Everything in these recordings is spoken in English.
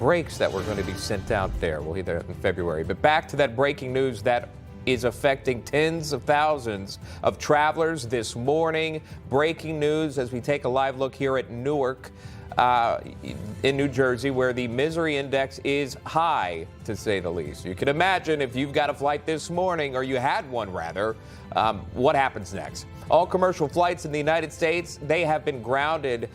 breaks that were going to be sent out there. We'll hear that in February. But back to that breaking news that is affecting tens of thousands of travelers this morning. Breaking news as we take a live look here at Newark in New Jersey, where the misery index is high, to say the least. You can imagine if you've got a flight this morning, or you had one rather, what happens next? All commercial flights in the United States, they have been grounded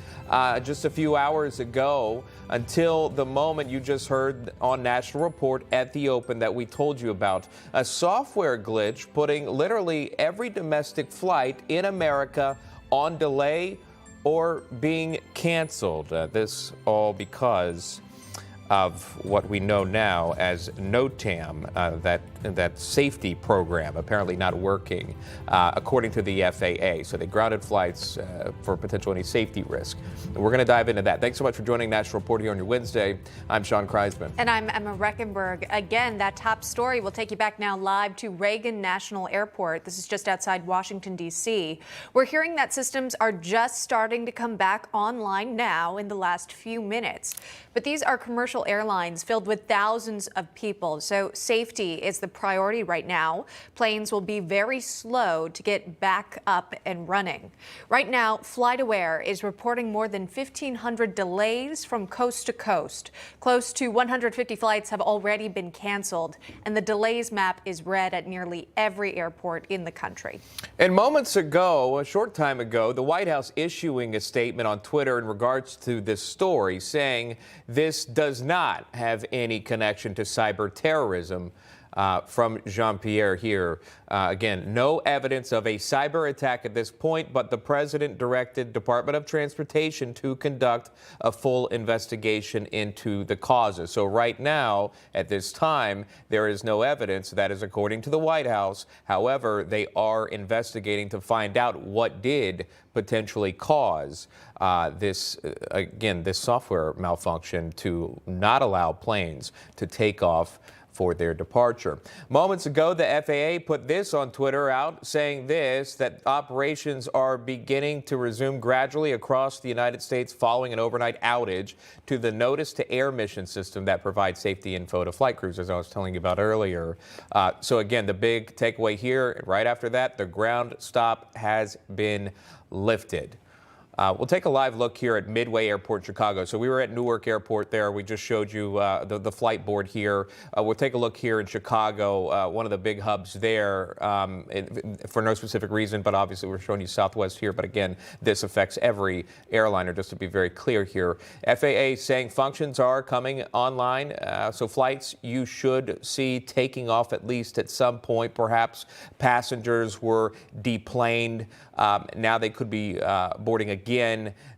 just a few hours ago until the moment you just heard on National Report at the Open that we told you about. A software glitch putting literally every domestic flight in America on delay or being canceled. This all because of what we know now as NOTAM, that safety program apparently not working, according to the FAA. So they grounded flights for potential any safety risk. We're going to dive into that. Thanks so much for joining National Report here on your Wednesday. I'm Sean Kreisman. And I'm Emma Reckenberg. Again, that top story will take you back now live to Reagan National Airport. This is just outside Washington, D.C. We're hearing that systems are just starting to come back online now in the last few minutes. But these are commercial airlines filled with thousands of people, so safety is the priority right now. Planes will be very slow to get back up and running. Right now, FlightAware is reporting more than 1,500 delays from coast to coast. Close to 150 flights have already been canceled, and the delays map is red at nearly every airport in the country. And moments ago, a short time ago, the White House issuing a statement on Twitter in regards to this story, saying this does not have any connection to cyber terrorism. From Jean-Pierre here. Again, no evidence of a cyber attack at this point, but the president directed Department of Transportation to conduct a full investigation into the causes. So right now, at this time, there is no evidence. That is according to the White House. However, they are investigating to find out what did potentially cause this software malfunction to not allow planes to take off for their departure. Moments ago, the FAA put this on Twitter out, saying this, that operations are beginning to resume gradually across the United States following an overnight outage to the notice-to-air mission system that provides safety info to flight crews, as I was telling you about earlier. So again, the big takeaway here, right after that, the ground stop has been lifted. We'll take a live look here at Midway Airport, Chicago. So we were at Newark Airport there. We just showed you the flight board here. We'll take a look here in Chicago, one of the big hubs there, for no specific reason, but obviously we're showing you Southwest here. But again, this affects every airliner, just to be very clear here. FAA saying functions are coming online, so flights you should see taking off at least at some point. Perhaps passengers were deplaned. Now they could be boarding again.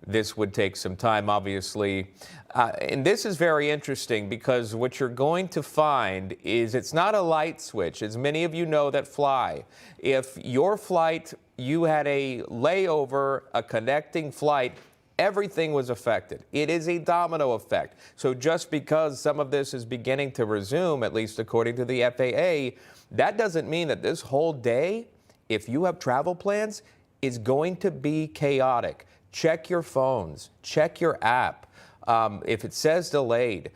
This would take some time, obviously. And this is very interesting because what you're going to find is it's not a light switch, as many of you know that fly. If your flight, you had a layover, a connecting flight, everything was affected. It is a domino effect. So just because some of this is beginning to resume, at least according to the FAA, that doesn't mean that this whole day, if you have travel plans, is going to be chaotic. Check your phones, check your app. If it says delayed,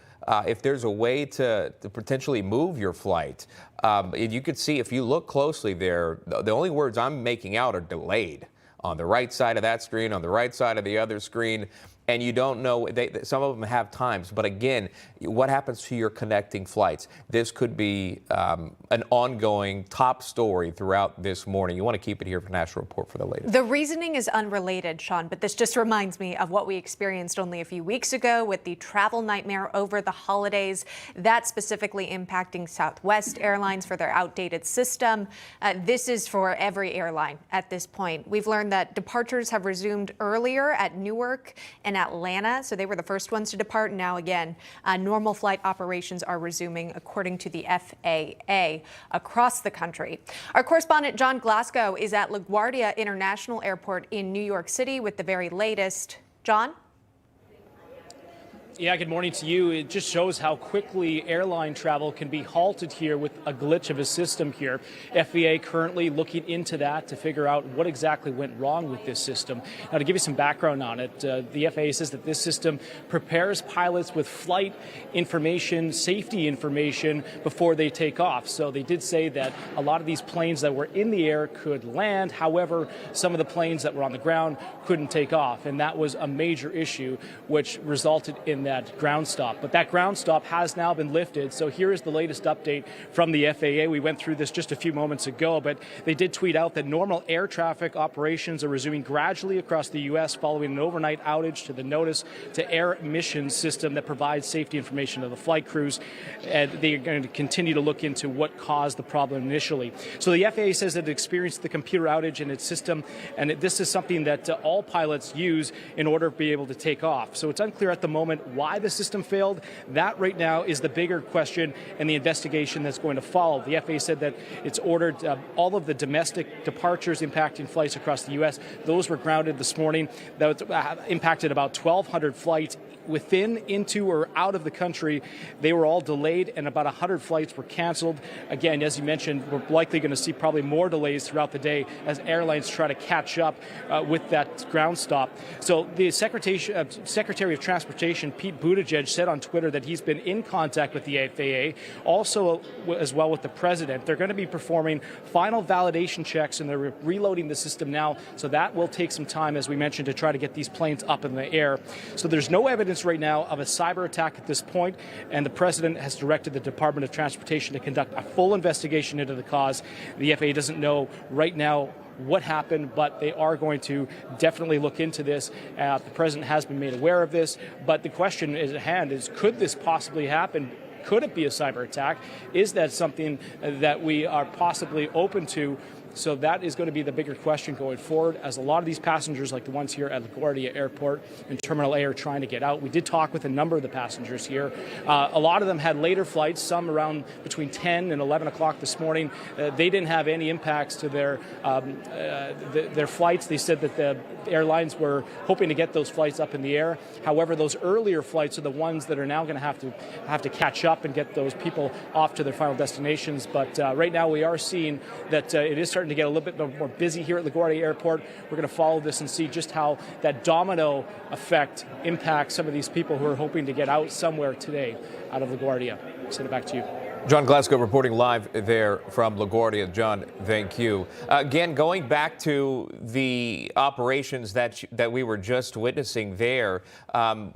if there's a way to potentially move your flight, you could see if you look closely there, the only words I'm making out are delayed on the right side of that screen, on the right side of the other screen. And you don't know, some of them have times, but again, what happens to your connecting flights? This could be an ongoing top story throughout this morning. You want to keep it here for National Report for the latest. The reasoning is unrelated, Sean, but this just reminds me of what we experienced only a few weeks ago with the travel nightmare over the holidays. That specifically impacting Southwest Airlines for their outdated system. This is for every airline at this point. We've learned that departures have resumed earlier at Newark and Atlanta, so they were the first ones to depart. Now again, normal flight operations are resuming according to the FAA across the country. Our correspondent John Glasgow is at LaGuardia International Airport in New York City with the very latest. John? Yeah, good morning to you. It just shows how quickly airline travel can be halted here with a glitch of a system here. FAA currently looking into that to figure out what exactly went wrong with this system. Now, to give you some background on it, the FAA says that this system prepares pilots with flight information, safety information before they take off. So they did say that a lot of these planes that were in the air could land. However, some of the planes that were on the ground couldn't take off. And that was a major issue, which resulted in that ground stop. But that ground stop has now been lifted. So here is the latest update from the FAA. We went through this just a few moments ago, but they did tweet out that normal air traffic operations are resuming gradually across the U.S. following an overnight outage to the notice to air emissions system that provides safety information to the flight crews. And they are going to continue to look into what caused the problem initially. So the FAA says that it experienced the computer outage in its system, and this is something that all pilots use in order to be able to take off. So it's unclear at the moment why the system failed. That right now is the bigger question and the investigation that's going to follow. The FAA said that it's ordered all of the domestic departures impacting flights across the U.S. Those were grounded this morning. That impacted about 1,200 flights within, into, or out of the country. They were all delayed, and about 100 flights were canceled. Again, as you mentioned, we're likely going to see probably more delays throughout the day as airlines try to catch up with that ground stop. So the Secretary of Transportation, Pete Buttigieg, said on Twitter that he's been in contact with the FAA, also as well with the president. They're going to be performing final validation checks, and they're reloading the system now. So that will take some time, as we mentioned, to try to get these planes up in the air. So there's no evidence right now of a cyber attack at this point, and the president has directed the Department of Transportation to conduct a full investigation into the cause. The FAA doesn't know right now what happened, but they are going to definitely look into this. The president has been made aware of this, but the question is at hand is, could this possibly happen? Could it be a cyber attack? Is that something that we are possibly open to? So that is going to be the bigger question going forward, as a lot of these passengers, like the ones here at LaGuardia Airport and Terminal A, are trying to get out. We did talk with a number of the passengers here. A lot of them had later flights, some around between 10 and 11 o'clock this morning. They didn't have any impacts to their flights. They said that the airlines were hoping to get those flights up in the air. However, those earlier flights are the ones that are now going to have to catch up and get those people off to their final destinations. But right now we are seeing that it is starting to get a little bit more busy here at LaGuardia Airport. We're going to follow this and see just how that domino effect impacts some of these people who are hoping to get out somewhere today out of LaGuardia. Send it back to you. John Glasgow reporting live there from LaGuardia. John, thank you. Again, going back to the operations that we were just witnessing there,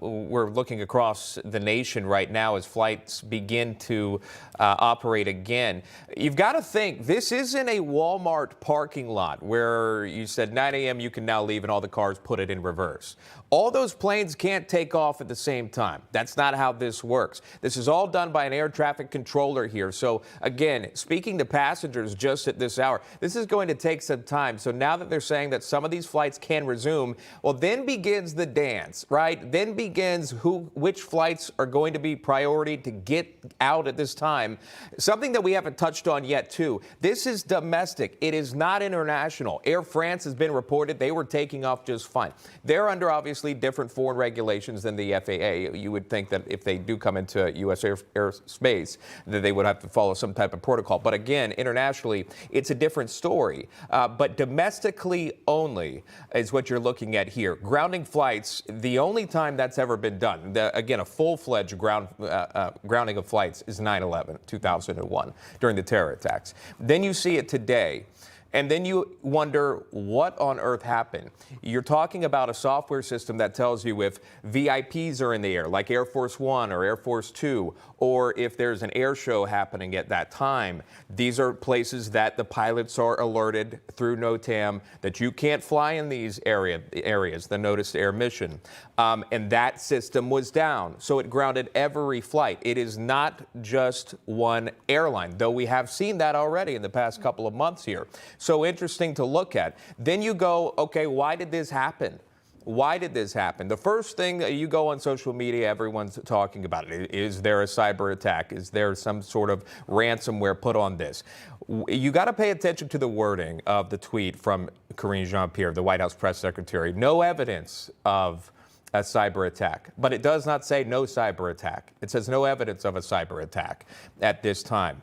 we're looking across the nation right now as flights begin to operate again. You've got to think, this isn't a Walmart parking lot where you said 9 a.m. you can now leave and all the cars put it in reverse. All those planes can't take off at the same time. That's not how this works. This is all done by an air traffic controller here. So again, speaking to passengers just at this hour, this is going to take some time. So now that they're saying that some of these flights can resume, well, then begins the dance, right? Then begins which flights are going to be priority to get out at this time. Something that we haven't touched on yet, too. This is domestic. It is not international. Air France has been reported they were taking off just fine. They're under obviously different foreign regulations than the FAA. You would think that if they do come into U.S. airspace, that they would have to follow some type of protocol. But again, internationally, it's a different story. But domestically only is what you're looking at here. Grounding flights, the only time that's ever been done, again, a full-fledged grounding of flights is 9/11, 2001, during the terror attacks. Then you see it today. And then you wonder what on earth happened. You're talking about a software system that tells you if VIPs are in the air, like Air Force One or Air Force Two, or if there's an air show happening at that time. These are places that the pilots are alerted through NOTAM that you can't fly in these areas, the Notice to Air mission. And that system was down, so it grounded every flight. It is not just one airline, though we have seen that already in the past couple of months here. So interesting to look at. Then you go, okay, why did this happen? Why did this happen? The first thing that you go on social media, everyone's talking about it. Is there a cyber attack? Is there some sort of ransomware put on this? You got to pay attention to the wording of the tweet from Karine Jean-Pierre, the White House press secretary. No evidence of a cyber attack, but it does not say no cyber attack. It says no evidence of a cyber attack at this time,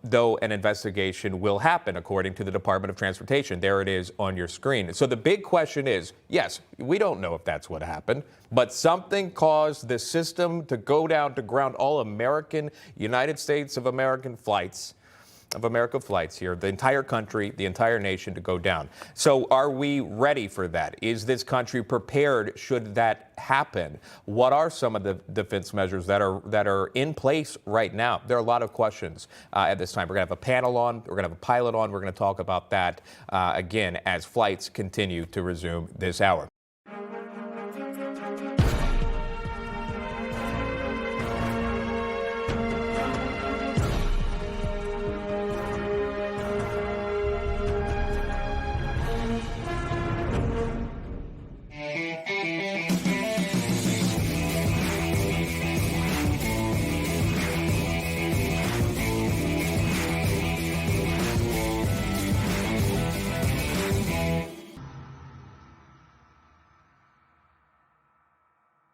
though an investigation will happen according to the Department of Transportation. There it is on your screen. So the big question is, yes, we don't know if that's what happened, but something caused the system to go down to ground all American, United States of American flights. Here, the entire country, the entire nation to go down. So are we ready for that? Is this country prepared should that happen? What are some of the defense measures that are in place right now? There are a lot of questions at this time. We're going to have a panel on, we're going to have a pilot on, we're going to talk about that again as flights continue to resume this hour.